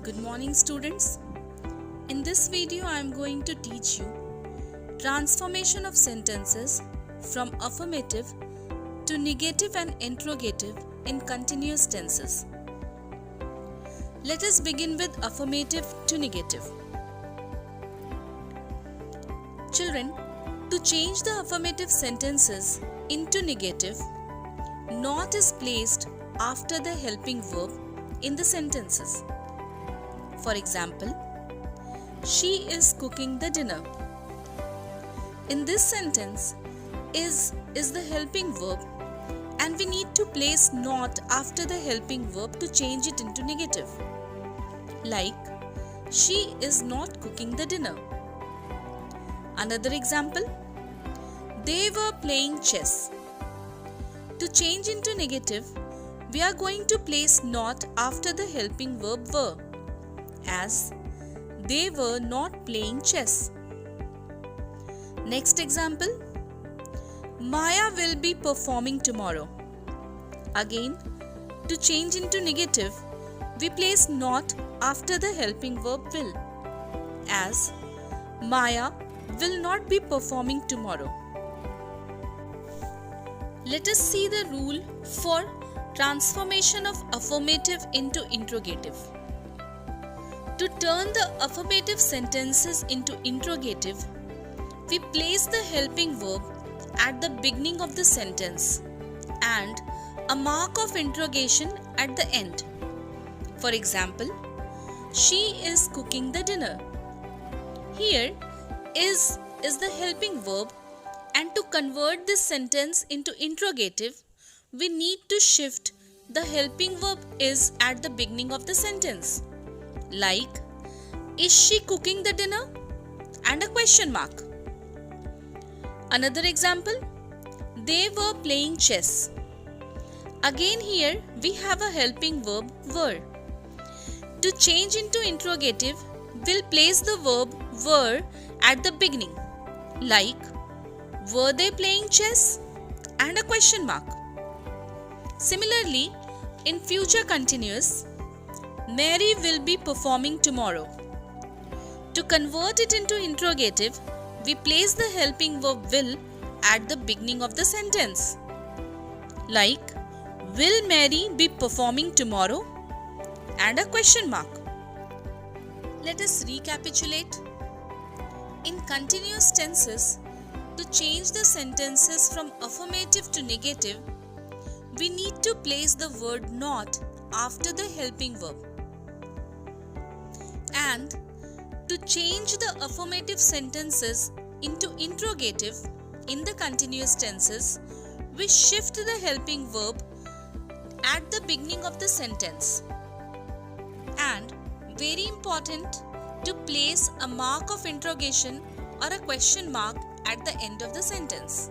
Good morning students. In this video I am going to teach you transformation of sentences from affirmative to negative and interrogative in continuous tenses. Let us begin with affirmative to negative. Children, to change the affirmative sentences into negative, not is placed after the helping verb in the sentences. For example, she is cooking the dinner. In this sentence, is the helping verb and we need to place not after the helping verb to change it into negative. Like, she is not cooking the dinner. Another example, they were playing chess. To change into negative, we are going to place not after the helping verb were, as they were not playing chess. Next example, Maya will be performing tomorrow. Again, to change into negative, we place not after the helping verb will, as Maya will not be performing tomorrow. Let us see the rule for transformation of affirmative into interrogative. To turn the affirmative sentences into interrogative, we place the helping verb at the beginning of the sentence and a mark of interrogation at the end. For example, she is cooking the dinner. Here, is the helping verb, and to convert this sentence into interrogative, we need to shift the helping verb is at the beginning of the sentence. Like, is she cooking the dinner? And a question mark. Another example, they were playing chess. Again here we have a helping verb were. To change into interrogative, we'll place the verb were at the beginning. Like, were they playing chess? And a question mark. Similarly, in future continuous, Mary will be performing tomorrow. To convert it into interrogative, we place the helping verb will at the beginning of the sentence. Like, will Mary be performing tomorrow? And a question mark. Let us recapitulate. In continuous tenses, to change the sentences from affirmative to negative, we need to place the word not after the helping verb. And to change the affirmative sentences into interrogative in the continuous tenses, we shift the helping verb at the beginning of the sentence. And very important, to place a mark of interrogation or a question mark at the end of the sentence.